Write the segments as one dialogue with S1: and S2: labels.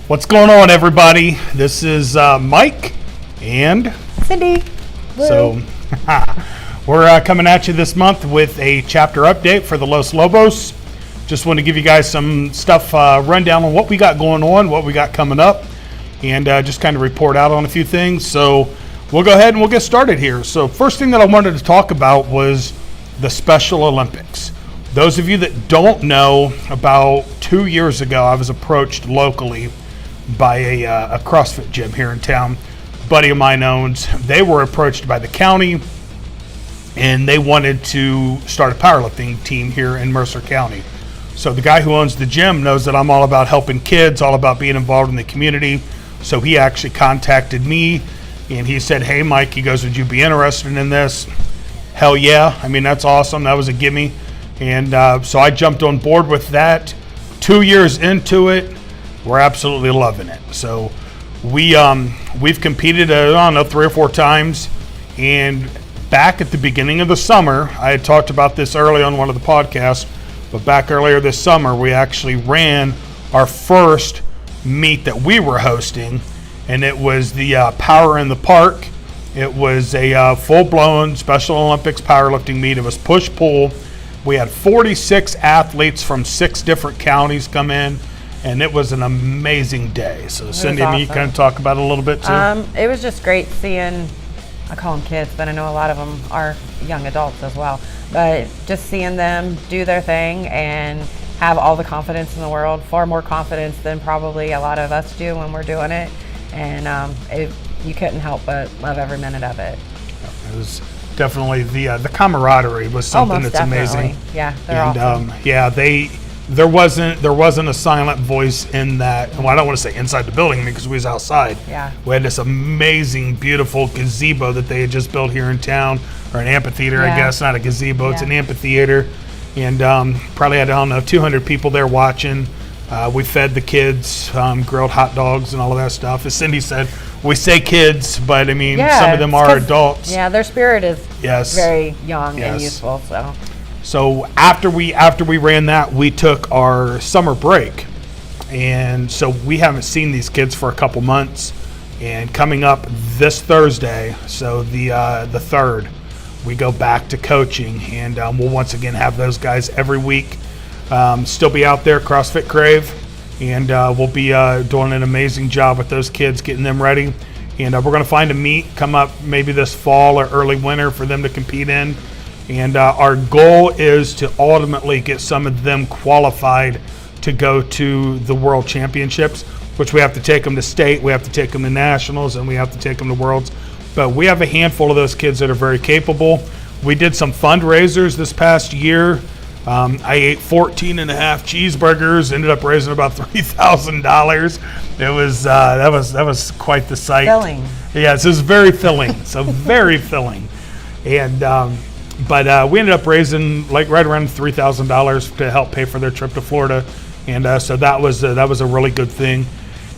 S1: What's going on, everybody? This is Mike and
S2: Cindy.
S1: So we're coming at you this month with a chapter update for the Los Lobos. Just want to give you guys some stuff, rundown on what we got going on, what we got coming up, and just kind of report out on a few things. So we'll go ahead and we'll get started here. So first thing that I wanted to talk about was the Special Olympics. Those of you that don't know, about 2 years ago, I was approached locally by a CrossFit gym here in town. A buddy of mine owns. They were approached by the county, and they wanted to start a powerlifting team here in Mercer County. So the guy who owns the gym knows that I'm all about helping kids, all about being involved in the community. So he actually contacted me, and he said, "Hey, Mike," he goes, "would you be interested in this?" Hell yeah. I mean, that's awesome. That was a gimme. And so I jumped on board with that. 2 years into it, we're absolutely loving it. So we've competed, I don't know, 3 or 4 times. And back at the beginning of the summer, I had talked about this early on one of the podcasts, but back earlier this summer, we actually ran our first meet that we were hosting, and it was the Power in the Park. It was a full-blown Special Olympics powerlifting meet. It was push-pull. We had 46 athletes from 6 different counties come in, and it was an amazing day. So Cindy,
S2: awesome.
S1: You kind of talk about it a little bit too?
S2: It was just great seeing, I call them kids, but I know a lot of them are young adults as well. But just seeing them do their thing and have all the confidence in the world, far more confidence than probably a lot of us do when we're doing it. And you couldn't help but love every minute of it.
S1: It was definitely the camaraderie was something that's amazing.
S2: Yeah, they're awesome.
S1: There wasn't a silent voice in that. Well, I don't want to say inside the building because we was outside.
S2: Yeah.
S1: We had this amazing, beautiful gazebo that they had just built here in town, or an amphitheater, I guess, not a gazebo. It's an amphitheater, and probably had, I don't know, 200 people there watching. We fed the kids, grilled hot dogs and all of that stuff. As Cindy said, we say kids, but I mean, some of them are adults.
S2: Yeah, their spirit is very young and youthful.
S1: So after we ran that, we took our summer break, and so we haven't seen these kids for a couple months. And coming up this Thursday, so the 3rd, we go back to coaching, and we'll once again have those guys every week. Still be out there, CrossFit Crave, and we'll be doing an amazing job with those kids, getting them ready. And we're going to find a meet come up maybe this fall or early winter for them to compete in. And our goal is to ultimately get some of them qualified to go to the World Championships, which we have to take them to state, we have to take them to nationals, and we have to take them to worlds. But we have a handful of those kids that are very capable. We did some fundraisers this past year. I ate 14 and a half cheeseburgers, ended up raising about $3,000. It was that was quite the sight.
S2: Filling.
S1: Yes, it was very filling. So very filling. And but we ended up raising like right around $3,000 to help pay for their trip to Florida, and so that was a really good thing.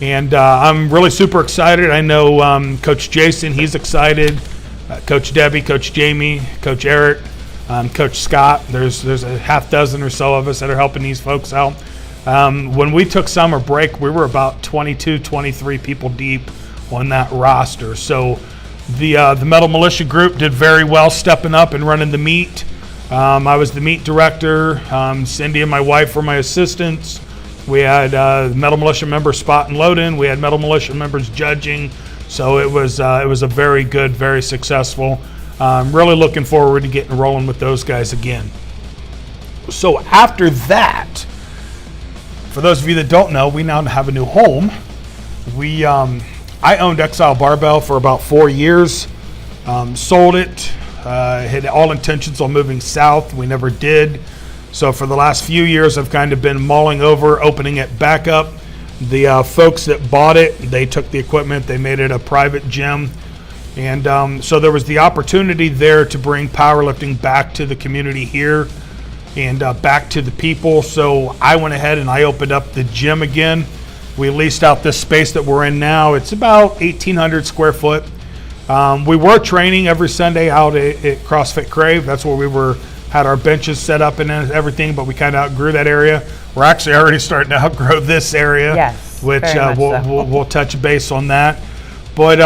S1: And I'm really super excited. I know Coach Jason, he's excited. Coach Debbie, Coach Jamie, Coach Eric. Coach Scott, there's a half dozen or so of us that are helping these folks out. When we took summer break, we were about 22, 23 people deep on that roster. So the Metal Militia group did very well stepping up and running the meet. I was the meet director. Cindy and my wife were my assistants. We had Metal Militia members spot and loading. We had Metal Militia members judging. So it was a very good, very successful. I'm really looking forward to getting rolling with those guys again. So after that, for those of you that don't know, we now have a new home. I owned Exile Barbell for about 4 years, sold it, had all intentions on moving south. We never did. So for the last few years, I've kind of been mulling over opening it back up. The folks that bought it, they took the equipment, they made it a private gym. And so there was the opportunity there to bring powerlifting back to the community here and back to the people. So I went ahead and I opened up the gym again. We leased out this space that we're in now. It's about 1,800 square foot. We were training every Sunday out at CrossFit Crave. That's where we had our benches set up and everything, but we kind of outgrew that area. We're actually already starting to outgrow this area.
S2: Yes.
S1: which
S2: very much so.
S1: we'll touch base on that. But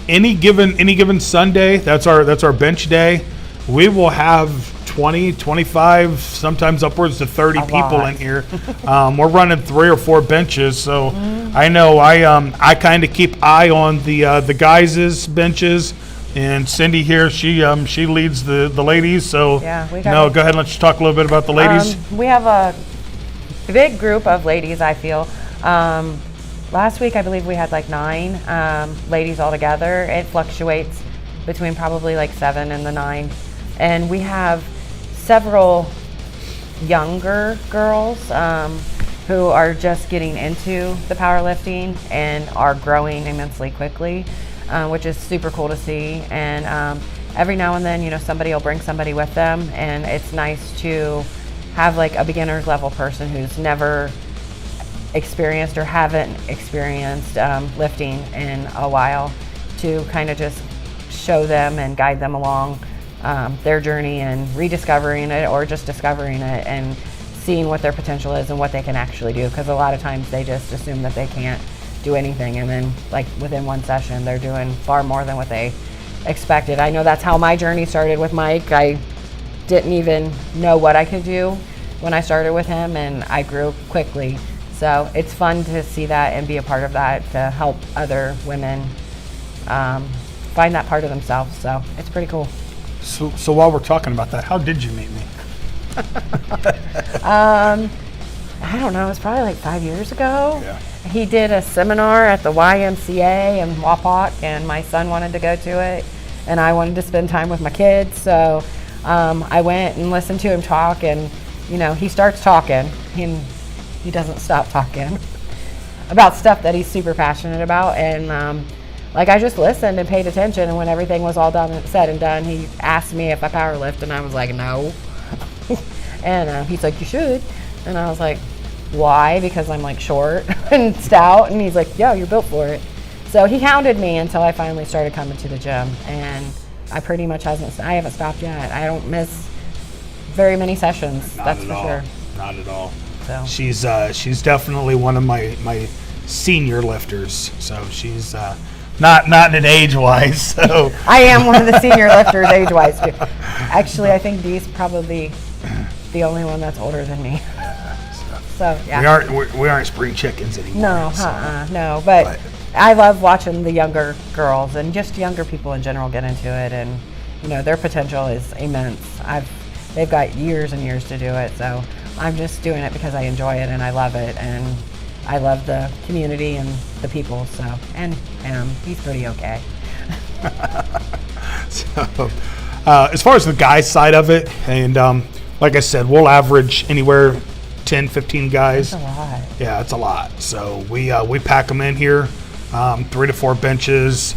S1: any given Sunday, that's our bench day. We will have 20, 25, sometimes upwards to 30 people in here. We're running 3 or 4 benches, so I know I kind of keep eye on the guys' benches, and Cindy here, she leads the ladies. So
S2: Yeah, we
S1: go
S2: got
S1: ahead, let's talk a little bit about the ladies.
S2: We have a big group of ladies, I feel. Last week, I believe we had like 9 ladies all together. It fluctuates between probably like 7 and the 9. And we have several younger girls who are just getting into the powerlifting and are growing immensely quickly, which is super cool to see. And every now and then, somebody will bring somebody with them, and it's nice to have like a beginner's level person who's never experienced or haven't experienced lifting in a while to kind of just show them and guide them along their journey and rediscovering it or just discovering it and seeing what their potential is and what they can actually do, because a lot of times they just assume that they can't do anything, and then like within one session they're doing far more than what they expected. I know that's how my journey started with Mike. I didn't even know what I could do when I started with him, and I grew quickly. So it's fun to see that and be a part of that, to help other women find that part of themselves. So it's pretty cool.
S1: So while we're talking about that, how did you meet me?
S2: I don't know, it was probably like 5 years ago.
S1: Yeah.
S2: He did a seminar at the YMCA in Wapak, and my son wanted to go to it, and I wanted to spend time with my kids. So I went and listened to him talk, and he starts talking, and he doesn't stop talking about stuff that he's super passionate about. And I just listened and paid attention, and when everything was all said and done, he asked me if I powerlift, and I was like, no. And he's like, you should. And I was like, why? Because I'm like short and stout. And he's like, yeah, you're built for it. So he hounded me until I finally started coming to the gym, and I pretty much I haven't stopped yet. I don't miss very many sessions. That's for sure.
S1: Not at all.
S2: So
S1: She's definitely one of my senior lifters. So she's not in age wise. So
S2: I am one of the senior lifters age wise too. Actually, I think Dee's probably the only one that's older than me. So yeah.
S1: We aren't spring chickens anymore.
S2: No, no. But I love watching the younger girls and just younger people in general get into it, and their potential is immense. They've got years and years to do it, so I'm just doing it because I enjoy it and I love it, and I love the community and the people. So and he's pretty okay.
S1: So as far as the guys side of it, and like I said, we'll average anywhere 10, 15 guys.
S2: That's a lot.
S1: Yeah, it's a lot. So we pack them in here, 3 to 4 benches.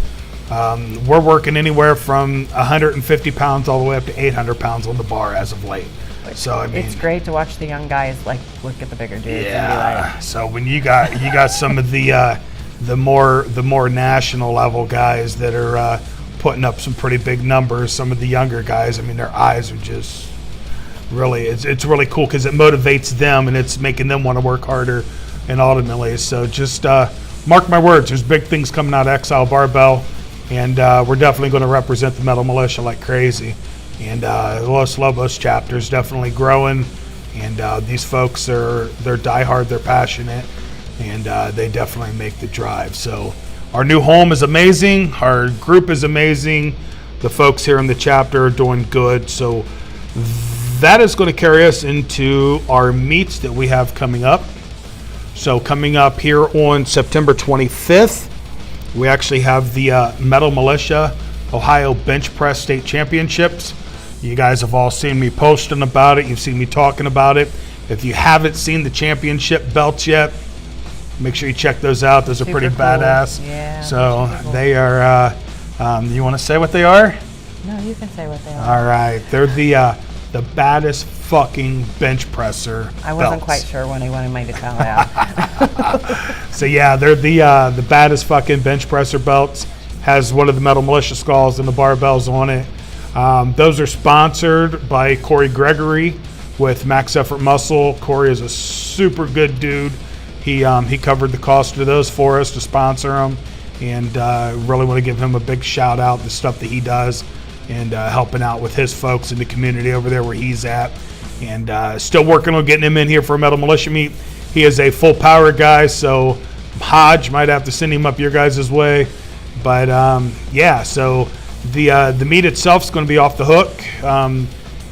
S1: We're working anywhere from 150 pounds all the way up to 800 pounds on the bar as of late. So I mean,
S2: it's great to watch the young guys look at the bigger dudes.
S1: Yeah.
S2: And be like,
S1: so when you got some of the more national level guys that are putting up some pretty big numbers, some of the younger guys, I mean, their eyes are just really, it's really cool because it motivates them and it's making them want to work harder, and ultimately, so just mark my words, there's big things coming out of Exile Barbell, and we're definitely going to represent the Metal Militia like crazy. And the Los Lobos chapter is definitely growing, and these folks they're diehard, they're passionate, and they definitely make the drive. So our new home is amazing, our group is amazing, the folks here in the chapter are doing good. So that is going to carry us into our meets that we have coming up. So coming up here on September 25th, we actually have the Metal Militia Ohio Bench Press State Championships. You guys have all seen me posting about it. You've seen me talking about it. If you haven't seen the championship belts yet, make sure you check those out. Those are pretty
S2: cool.
S1: Badass.
S2: Yeah.
S1: So
S2: cool.
S1: they are, you want to say what they are?
S2: No, you can say what they are.
S1: All right. They're the baddest fucking bench presser
S2: I wasn't
S1: belts.
S2: quite sure when he wanted me to tell that.
S1: So yeah, they're the baddest fucking bench presser belts. Has one of the Metal Militia skulls and the barbells on it. Those are sponsored by Corey Gregory with Max Effort Muscle. Corey is a super good dude, He covered the cost of those for us to sponsor them, and really want to give him a big shout out, the stuff that he does, and helping out with his folks in the community over there where he's at, and still working on getting him in here for a Metal Militia meet. He is a full power guy, so Hodge might have to send him up your guys' way, but yeah, so the meet itself is going to be off the hook.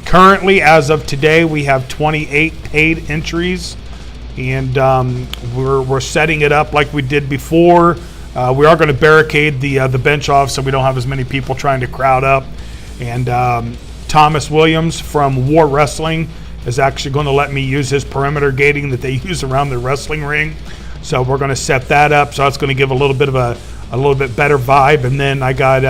S1: Currently, as of today, we have 28 paid entries, and we're setting it up like we did before. We are going to barricade the bench off so we don't have as many people trying to crowd up. And Thomas Williams from War Wrestling is actually going to let me use his perimeter gating that they use around the wrestling ring. So we're going to set that up. So it's going to give a little bit better vibe. And then I got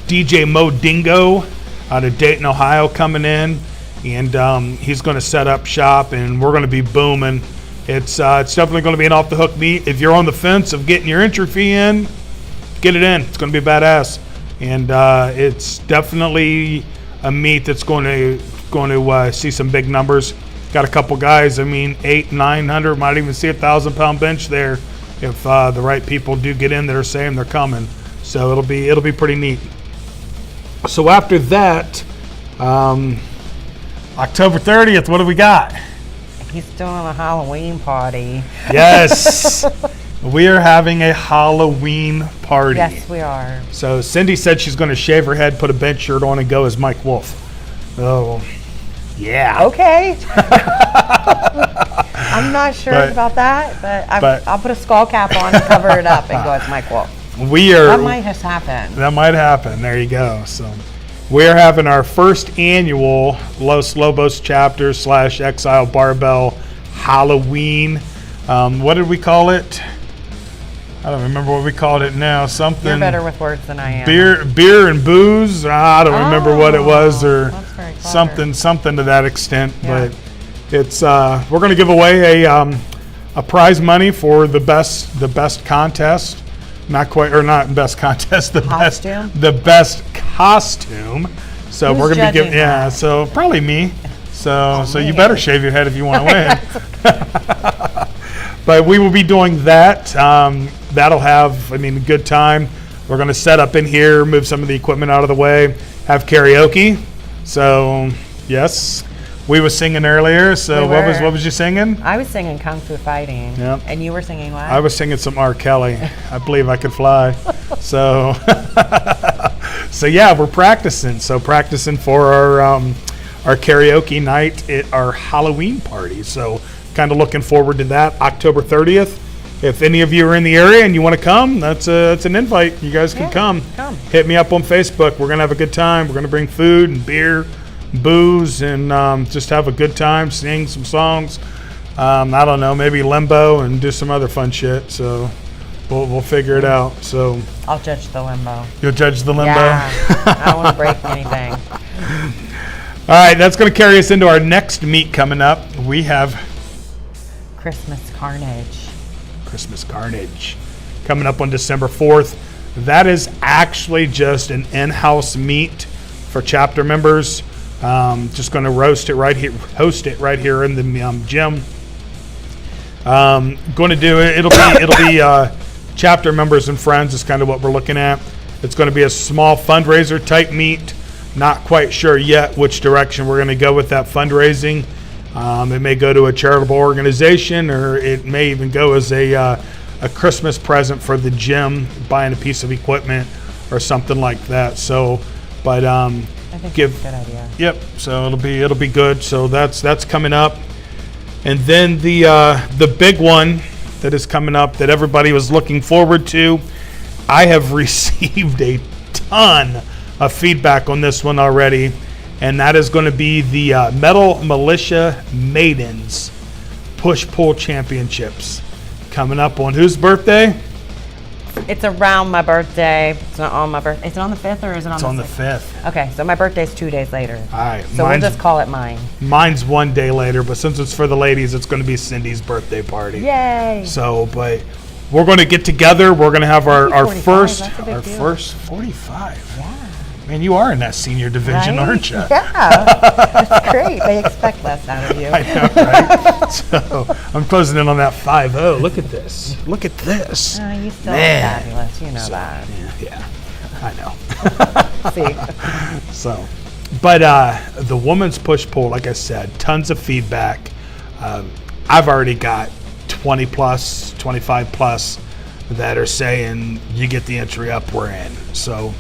S1: DJ Mo Dingo out of Dayton, Ohio, coming in, and he's going to set up shop, and we're going to be booming. It's definitely going to be an off-the-hook meet. If you're on the fence of getting your entry fee in, get it in. It's going to be badass, and it's definitely a meet that's going to see some big numbers. Got a couple guys. I mean, 800-900, might even see a 1,000-pound bench there if the right people do get in there saying they're coming. So it'll be pretty neat. So after that, October 30th, what do we got?
S2: He's doing a Halloween party.
S1: Yes. We are having a Halloween party.
S2: Yes, we are.
S1: So Cindy said she's going to shave her head, put a bench shirt on, and go as Mike Wolf. Oh, yeah.
S2: Okay. I'm not sure about that, but I'll put a skull cap on and cover it up and go as Mike Wolf. That might just happen.
S1: That might happen. There you go. So we're having our first annual Los Lobos chapter / Exile Barbell Halloween. What did we call it? I don't remember what we called it now. Something.
S2: You're better with words than I am.
S1: Beer and booze. I don't remember what it was, or something to that extent. Yeah. But it's we're going to give away a prize money for the best contest. Not best contest. The best costume. So we're gonna be giving. Yeah. So probably me. So you better shave your head if you want to win. But we will be doing that. That'll have, a good time. We're gonna set up in here, move some of the equipment out of the way, have karaoke. So yes. We were singing earlier, so what was you singing?
S2: I was singing Kung Fu Fighting.
S1: Yep.
S2: And you were singing what?
S1: I was singing some R. Kelly. I believe I could fly. So yeah, we're practicing. So practicing for our karaoke night at our Halloween party. So kind of looking forward to that, October 30th. If any of you are in the area and you want to come, that's an invite. You guys can come. Hit me up on Facebook. We're gonna have a good time. We're gonna bring food and beer, booze, and just have a good time, sing some songs. I don't know, maybe limbo and do some other fun shit. So we'll figure it out. So
S2: I'll judge the limbo.
S1: You'll judge the limbo?
S2: Yeah, I don't want to break anything.
S1: All right, that's going to carry us into our next meet coming up. We have
S2: Christmas Carnage
S1: coming up on December 4th. That is actually just an in-house meet for chapter members. Just going to host it right here in the gym. Going to do it. It'll be chapter members and friends is kind of what we're looking at. It's going to be a small fundraiser type meet. Not quite sure yet which direction we're going to go with that fundraising. It may go to a charitable organization, or it may even go as a Christmas present for the gym, buying a piece of equipment or something like that. So, but
S2: I think that's a good idea.
S1: Yep. So it'll be good. So that's coming up, and then the big one that is coming up that everybody was looking forward to. I have received a ton of feedback on this one already, and that is going to be the Metal Militia Maidens Push-Pull Championships coming up on whose birthday?
S2: It's around my birthday. It's not on my birthday. Is it on the 5th or is it on the 6th?
S1: It's on the 5th.
S2: Okay, so my birthday's 2 days later.
S1: All right.
S2: So we'll just call it mine.
S1: Mine's 1 day later, but since it's for the ladies, it's going to be Cindy's birthday party.
S2: Yay!
S1: So, but we're going to get together. We're going to have our
S2: 45,
S1: first 45.
S2: Yeah.
S1: Man, you are in that senior division,
S2: Right?
S1: aren't you?
S2: Yeah, it's great. They expect less out of you.
S1: I know, right? So I'm closing in on that 5-0. Look at this. Look at this.
S2: You still
S1: Man.
S2: are fabulous. You know that.
S1: Yeah, I know.
S2: See,
S1: So, but the woman's push-pull, like I said, tons of feedback. I've already got 20 plus, 25 plus that are saying you get the entry up, we're in. So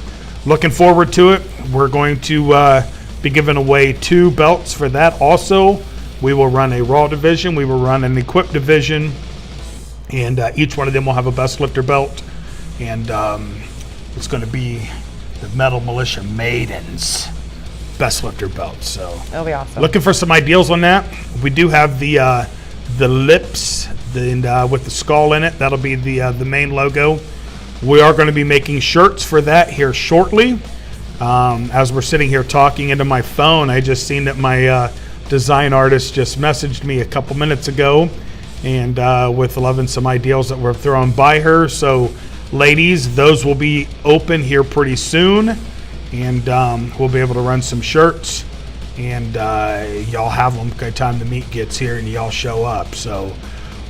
S1: looking forward to it. We're going to be giving away 2 belts for that also. We will run a Raw division. We will run an Equip division. And each one of them will have a Best Lifter belt. And it's going to be the Metal Militia Maidens Best Lifter belt. So
S2: it'll be awesome.
S1: looking for some ideals on that. We do have the lips with the skull in it. That'll be the main logo. We are going to be making shirts for that here shortly. As we're sitting here talking into my phone, I just seen that my design artist just messaged me a couple minutes ago, and with loving some ideals that were thrown by her. So, ladies, those will be open here pretty soon, and we'll be able to run some shirts, and y'all have them by the time the meet gets here and y'all show up. So.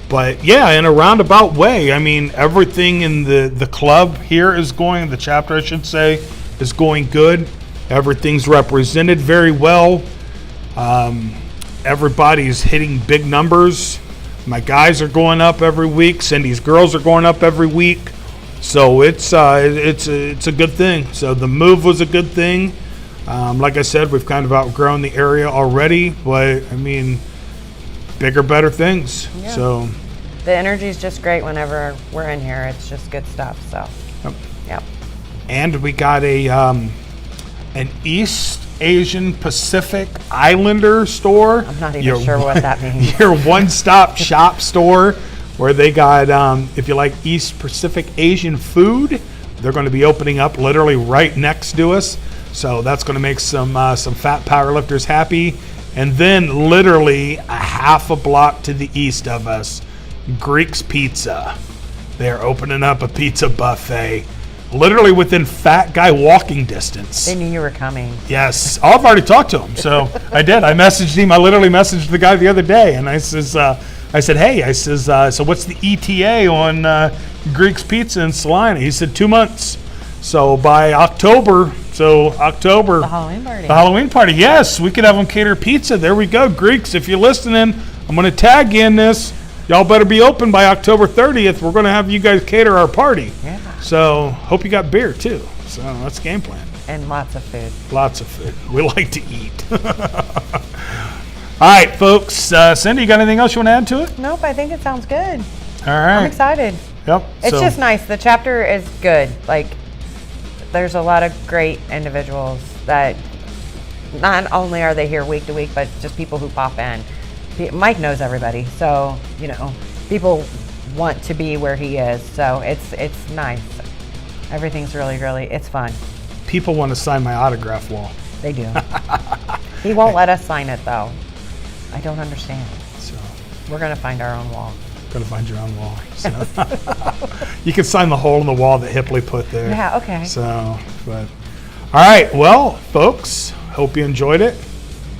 S1: But yeah, in a roundabout way, I mean, everything in the club here is going, the chapter I should say, is going good. Everything's represented very well. Everybody's hitting big numbers. My guys are going up every week. Cindy's girls are going up every week. So it's a good thing. So the move was a good thing. Like I said, we've kind of outgrown the area already, but I mean, bigger, better things.
S2: Yeah.
S1: So
S2: The energy is just great whenever we're in here. It's just good stuff. So, yep.
S1: And we got an East Asian Pacific Islander store.
S2: I'm not even sure what that means.
S1: Your one-stop shop store where they got, if you like East Pacific Asian food, they're going to be opening up literally right next to us. So that's going to make some fat powerlifters happy. And then literally a half a block to the east of us, Greek's Pizza. They're opening up a pizza buffet literally within fat guy walking distance.
S2: They knew you were coming.
S1: Yes. Oh, I've already talked to him. So I did. I messaged him. I literally messaged the guy the other day. And I said, hey, so what's the ETA on Greek's Pizza in Salina? He said 2 months. So by October,
S2: The Halloween party.
S1: the Halloween party, yes, we could have them cater pizza. There we go. Greeks, if you're listening, I'm going to tag you in this. Y'all better be open by October 30th. We're going to have you guys cater our party.
S2: Yeah.
S1: So hope you got beer too. So that's the game plan.
S2: And lots of food.
S1: Lots of food. We like to eat. All right, folks. Cindy, you got anything else you want to add to it?
S2: Nope, I think it sounds good.
S1: All right.
S2: I'm excited.
S1: Yep.
S2: It's just nice. The chapter is good. Like, there's a lot of great individuals that not only are they here week to week, but just people who pop in. Mike knows everybody, so people want to be where he is. So it's nice. Everything's really, it's fun.
S1: People want to sign my autograph wall.
S2: They do. He won't let us sign it though. I don't understand.
S1: So
S2: We're gonna find our own wall.
S1: gotta find your own wall. So you can sign the hole in the wall that Hipley put there.
S2: Yeah. Okay.
S1: So, but all right. Well, folks, hope you enjoyed it.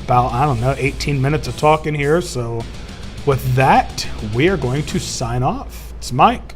S1: About 18 minutes of talking here. So with that, we are going to sign off. It's Mike.